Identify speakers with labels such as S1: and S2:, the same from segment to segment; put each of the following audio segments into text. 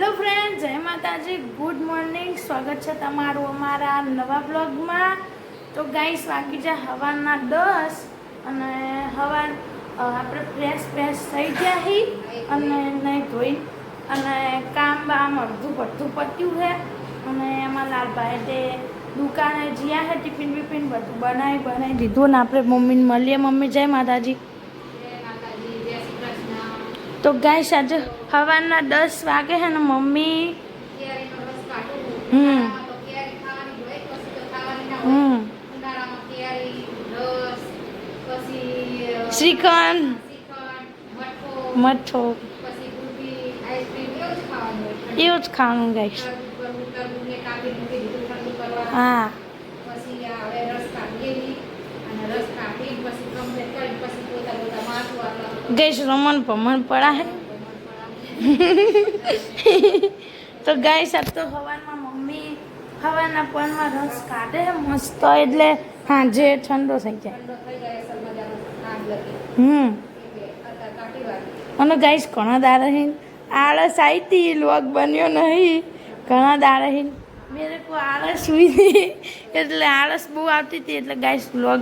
S1: Hello friend, જય માતાજી, good morning. સ્વાગત છે તમારું અમારા નવા બ્લોગમાં. તો ગાઈસ વાગી જાય સવારના 10 અને આપણે ફ્રેશ થઈ ગયા હી અને નહીં ધોઈ અને કામ બામ અડધું પડધું પત્યું છે. અને એમાં લાલભાઈ તે દુકાને જ્યાં છે ટિફિન વિફિન બધું બનાવી દીધું ને આપણે મમ્મીને મળીએ. મમ્મી જય માતાજી. તો ગાઈસ આજે સવારના 10 વાગે છે ને મમ્મી શ્રીખંડ મઠો એવું જ ખાવાનું ગાઈસ. હા ગઈશ રમણ ભમણ પડા હે. તો ગાઈસ આજ તો સવારમાં મમ્મી સવારના પરમાં રસ કાઢે મસ્ત, એટલે સાંજે ઠંડો થઈ જાય. અને ગાઈસ ઘણા દાડા આળસ આવી હતી, લોક બન્યો નહીં. ઘણા દાડા મેરે કો આળસ હુઈ હતી, એટલે આળસ બહુ આવતી હતી, એટલે ગાઈસ લોક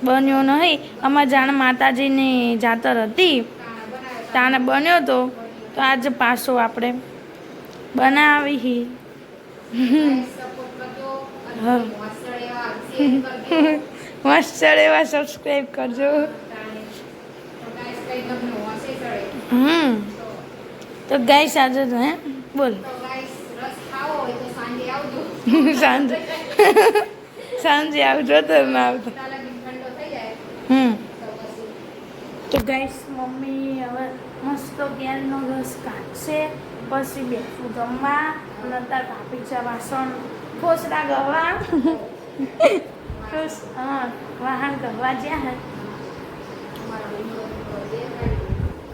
S1: બન્યો નહીં. અમારે જાણે માતાજીની જાતર હતી તાને બન્યો તો આજે પાછો આપણે બનાવી. મસ્ત એવા સબસ્ક્રાઈબ કરજો. તો ગાઈસ આજે હે બોલ સાંજે આવજો તો ના આવતો. તો ગાઈસ મમ્મી હવે મસ્ત કેરીનો રસ કાઢશે, પછી બેસું જમવા. અને અત્યારે કાપી છે વાસણ, ખોસરા ગવા વાહન ગવા જ્યાં હે.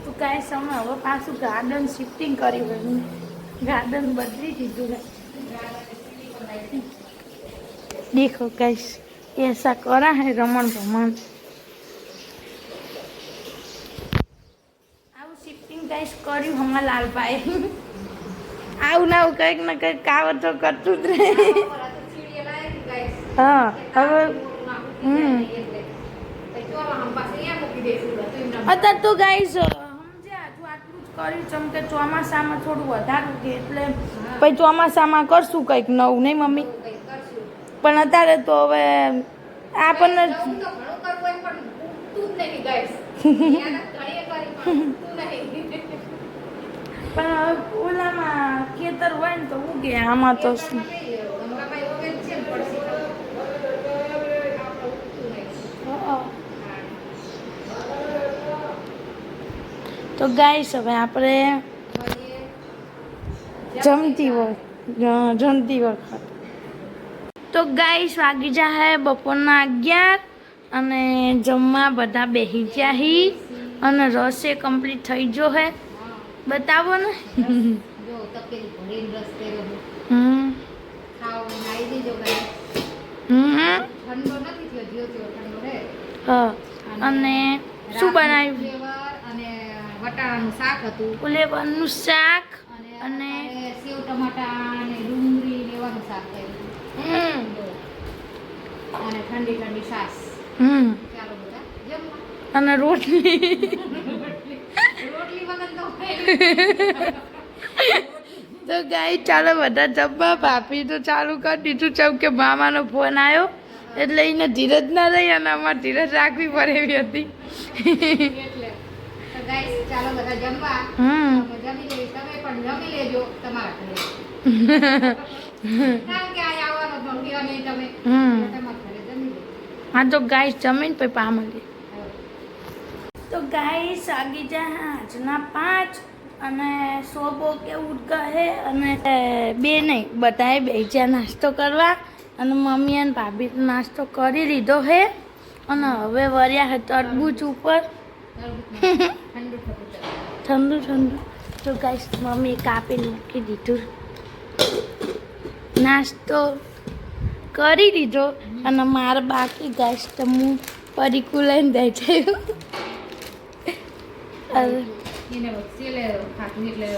S1: તો ગાઈસ અમે હવે પાછું ગાર્ડન શિફ્ટિંગ કર્યું, ગાર્ડન બદલી દીધું. દેખો ગાઈસ ऐसा करा है रमण भमण. આવું શિફ્ટિંગ ગાઈસ કર્યું હમણાં લાલભાઈ. આવું ના આવું કંઈક ને કંઈક કાવતો કરતું જ રહે. હા હવે અત્યારે તો ગાઈસ સમજ્યા તું આટલું જ કર્યું ચમ કે ચોમાસામાં થોડું વધારું કે એટલે પછી ચોમાસામાં કરશું કંઈક નવું, નહીં મમ્મી? પણ અત્યારે તો હવે આપણને પણ ઓલામાં ખેતર હોય ને તો ઉગે, આમાં તો શું. તો ગાઈસ હવે આપણે જમતી વખત તો ગાઈસ વાગી જાય બપોરના 11 અને જમવા બધા બેસી ગયા હી અને રસે કમ્પ્લીટ થઈ ગયો હે. બતાવો ને. અને શું બનાવ્યું? વટાણાનું શાક હતું, ઉલેવરનું શાક અને સેવ ટમાટા અને ડુંગળી ને એવાનું શાક કર્યું અને ઠંડી ઠંડી છાશ. ચાલો બધા જમવા. અને રોટલી વગર તો ગાઈ ચાલો બધા જમવા. ભાભી તો ચાલુ કરી દીધું ચમ કે મામાનો ફોન આવ્યો એટલે એને ધીરજ ના રહી અને અમારે ધીરજ રાખવી પડે એવી હતી. ગાઈસ ચાલો બધા જમવા. જમી લેવી, તમે પણ જમી લેજો તમારા ઘરે. કારણ કે આ આવવાનો ભંગ્યો નહીં તમે તમારા ઘરે જમી લે. હા તો ગાઈસ જમીને પછી પામલી. તો ગાઈસ આગી જાય આજના 5 અને સોબો કેવું કહે અને બે નહીં બધાએ બેસ્યા નાસ્તો કરવા. અને મમ્મી અને ભાભી નાસ્તો કરી લીધો હે અને હવે વર્યા હે તરબૂચ ઉપર. ઠંડુ તો ગાઈસ મમ્મી કાપીને મૂકી દીધું. નાસ્તો કરી દીધો અને મારે બાકી ગાઈસ તો હું પરીકું લઈને બેઠી. એને વચ્ચે લે ખાટલી એટલે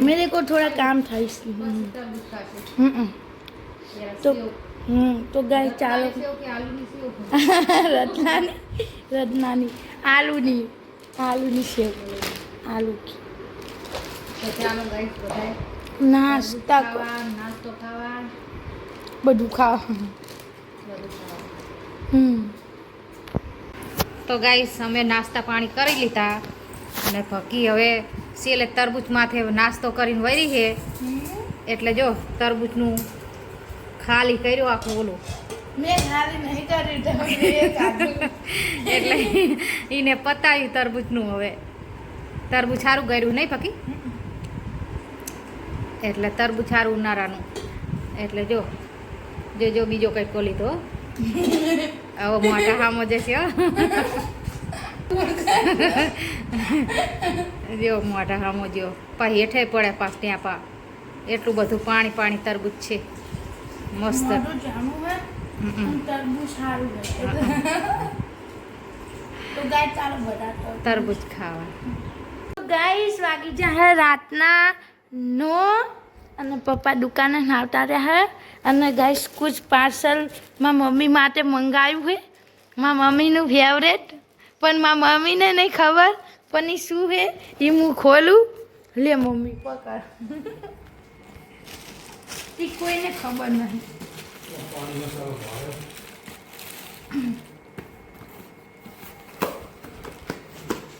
S1: मेरे को थोड़ा काम था इसलिए तो गाइस ચાલો રત્નાની આલુની સેવ આલુ નાસ્તો ખાવા બધું ખાવા
S2: તો ગાઈસ અમે નાસ્તા પાણી કરી લીધા અને ભકી હવે સેલે તરબૂચ માથે નાસ્તો કરીને વળી છે એટલે જો તરબૂચનું ખાલી કર્યું આખું ઓલું
S1: મેં ખાલી નહીં કર્યું
S2: એટલે એને પતાવ્યું તરબૂચનું હવે તરબૂચ સારું કર્યું નહીં ભકી એટલે તરબૂચ સારું ઉનાળાનું એટલે જો બીજો કંઈક કોલી તો હવે મોટા હામો જશે જો મોટા હામો જો પા હેઠે પડે પાસ ત્યાં પા એટલું બધું પાણી તરબૂચ છે મસ્ત તરબૂચ ખાવા
S1: ગાઈસ વાગી જાય રાતના 9 અને પપ્પા દુકાને આવતા રહ્યા અને ગાઈસ કુછ પાર્સલ મારા મમ્મી માટે મંગાવ્યું છે મારા મમ્મીનું ફેવરેટ પણ મારા મમ્મીને નહીં ખબર પણ એ શું છે એ હું ખોલું લે મમ્મી પકડ એ કોઈને ખબર નહીં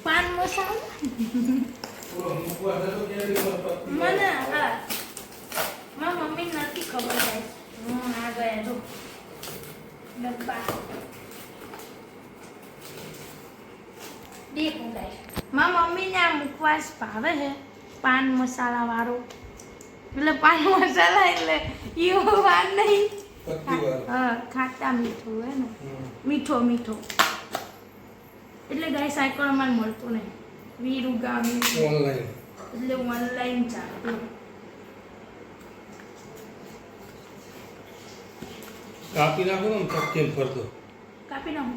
S1: પાન મસાલો મને હા મારા મમ્મી નથી ખબર ગાઈસ આ ગયા જો ડબ્બા દેખો ગાઈસ મારા મમ્મીને આ મુખવાસ ભાવે છે પાન મસાલા વાળો એટલે પાન મસાલા એટલે એવો વાર નહીં હા ખાટા મીઠું હે ને મીઠો એટલે ગાઈસ સાયકલ અમારે મળતો નહીં વીરુ ગામ ઓનલાઈન એટલે ઓનલાઈન ચાલે
S3: કાપી નાખો ને ચપકેમ ફરતો
S1: કાપી નાખો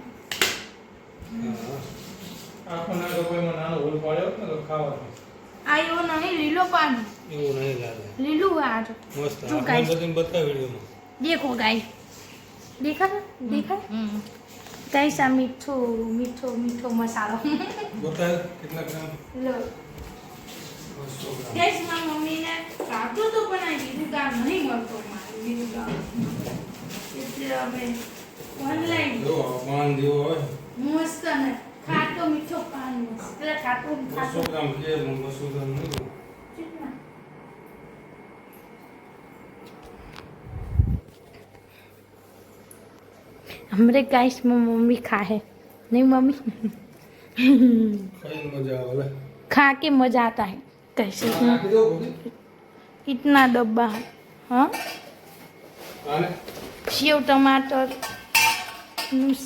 S3: આખો નાખો કોઈમાં નાનો હોલ પાડ્યો ને તો ખાવાનો
S1: આ એવો નહીં લીલો પાન
S3: એવું નહીં લાગે
S1: લીલું આ જો
S3: મસ્ત
S1: જો
S3: આ
S1: ગાઈસ
S3: બતાવીને બતાવ વિડિયોમાં
S1: देखो गाइस देखा गाइस आ मीठो मसालो
S3: બતાવ કેટલા ગ્રામ
S1: लो
S3: 200 ગ્રામ
S1: गाइस मारी मम्मी ने काटो तो बनाई दीधું ગામ નહીં મળતો મારે બીજું ગામ એટલે હવે ઓનલાઈન
S3: જો પાન દેવો હોય
S1: મસ્ત ને ખાટો મીઠો પાન મસ્ત એટલે ખાટો
S3: 200 ગ્રામ કે 200 ગ્રામ નહીં
S1: कितना हमरे गाइस में मम्मी खा है नहीं मम्मी
S3: ખાઈને મજા આવે
S1: खा के मजा आता है कैसे
S3: નાખી દો ભૂલી
S1: इतना डब्बा है हाँ
S3: આને
S1: सेव टमाटर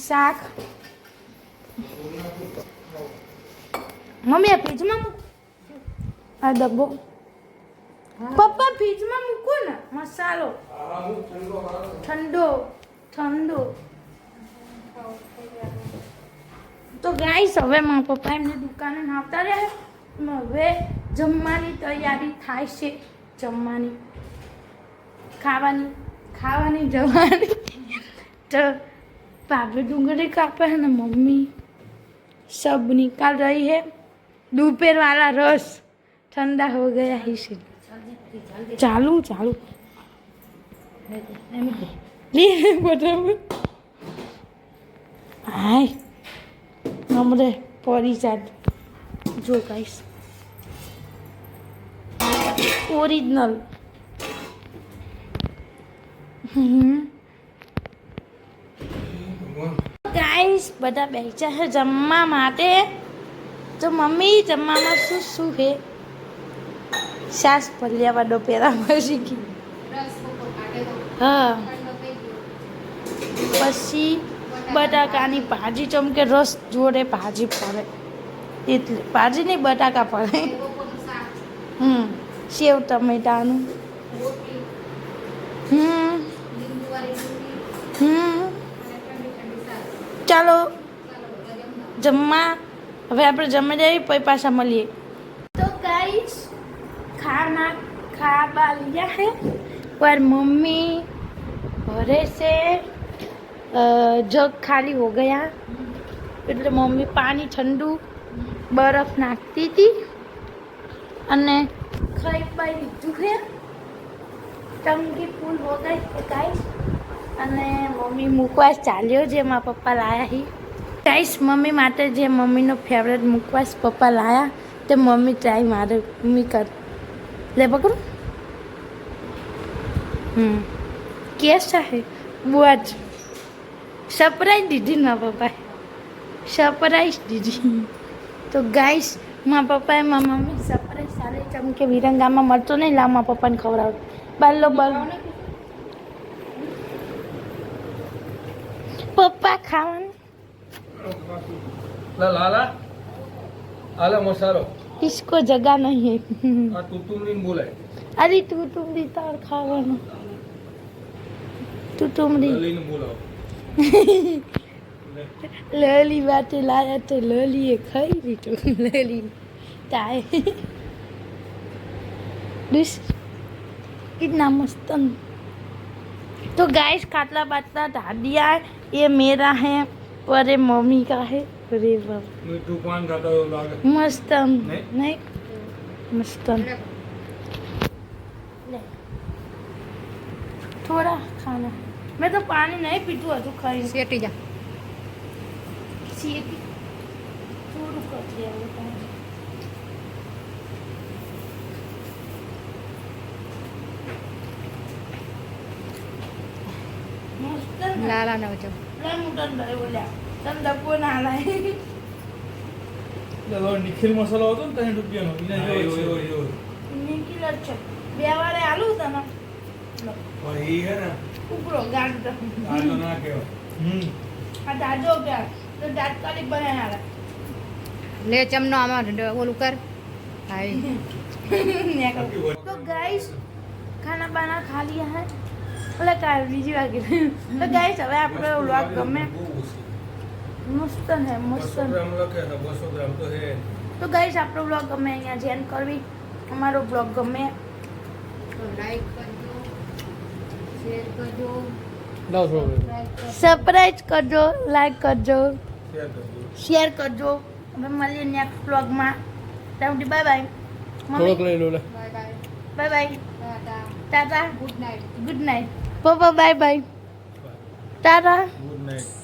S1: शाक मम्मी आ फ्रिज में आ डब्बो पप्पा फ्रिज में मूको ना मसालो
S3: આ હું ઠંડો હારો
S1: ठंडो તો ગાઈસ હવે મારા પપ્પા એમને દુકાને આવતા રહ્યા અને હવે જમવાની તૈયારી થાય છે જમવાની ખાવાની જમવાની તો भाभी डूंगरी कापे है ना मम्मी सब निकाल रही है दोपहर वाला रस ठंडा हो गया है इसे चालू ले बराबर हाय हमरे परी जात जो गाइस ओरिजिनल ગાઈસ બધા બેઠા છે જમવા માટે તો મમ્મી જમવામાં શું છે સાસ ભલ્યા વાડો પહેરાવા શીખી હા પછી બટાકાની ભાજી ચમકે રસ જોડે ભાજી પડે એટલે ભાજી નહીં બટાકા પડે સેવ ટમેટાનું ચાલો જમવા હવે આપણે જમી જઈએ પછી પાછા મળીએ તો ગાઈસ खाना खा लिया है पर मम्मी भरे से जग खाली हो गया એટલે મમ્મી પાણી ઠંડુ બરફ નાખતી હતી અને ખાઈ પાઈ લીધું છે ટંકી ફૂલ હો ગઈ છે ગાઈસ અને મમ્મી મુકવાસ ચાલ્યો જે મારા પપ્પા લાયા હી ગાઈસ મમ્મી માટે જે મમ્મીનો ફેવરેટ મુકવાસ પપ્પા લાયા તે મમ્મી ટ્રાય મારે મમ્મી કર લે પકડું कैसा है बुआ जी सरप्राइज दीदी माँ पापा सरप्राइज दीदी तो गाइस माँ पापा माँ मम्मी सरप्राइज सारे चमके विरंगाમાં મળતો નહીં લા માँ પપ્પાને ખવડાવ બાલો બાલો પપ્પા ખાવાનું
S3: લાલા આલા મસાલો
S1: इसको जगह नहीं है
S3: આ તુતુમડીને બોલાય
S1: अरे तू तुम दी तार खाવાનું તું તુમડી
S3: લઈને બોલાવો
S1: લલી વાતે લાયા તો લલીએ ખાઈ લીધું લલી તાય डिश कितना मस्त तो गाइस काटला बाटला ढा दिया ये मेरा है और ये मम्मी का है अरे बाप
S3: મીઠું પાન ખાતા એવું લાગે
S1: मस्त नहीं मस्त ले थोड़ा खाना मैं तो पानी नहीं पीतू हजू खाई
S2: શેટી જા
S1: सीधी थोड़ा कर दिया वो पानी मस्त ना
S2: લાલા ને વચ્ચે
S1: ला मुटन दे बोल्या तन डब्बो ना आलाय
S3: પેલો નિખિલ મસાલો હતો ને 3 રૂપિયાનો એને જો
S1: निकी लच्छा बेवारे आलू था ना
S3: પણ ઈ હે ને
S1: ઉપરો ગાડ દો
S3: આ તો ના કહેવાય
S1: આ દાજો क्या तो दात काली बनाया आला
S2: લે ચમનો આમાં ઓલું કર હાય
S1: तो गाइस खाना बाना खा लिया है बोला का वीडियो आ गई तो गाइस હવે આપણો વ્લોગ ગમે મસ્ત હે મસ્ત
S3: 200 ગ્રામ લખે ને 200 ગ્રામ તો હે
S1: તો ગાઈસ આપણો વ્લોગ ગમે અહીંયા જેન કરવી અમારો વ્લોગ ગમે
S2: તો લાઈક કરજો શેર કરજો
S3: લાવ થોડો
S1: સરપ્રાઈઝ કરજો લાઈક કરજો
S3: શેર કરજો
S1: શેર કરજો હવે મળીએ નેક્સ્ટ વ્લોગમાં ત્યાં સુધી બાય બાય
S3: થોડોક લઈ લો લે
S2: bye bye
S1: bye bye
S2: tata
S1: tata
S2: good night
S1: good night પપ્પા bye bye tata
S3: good night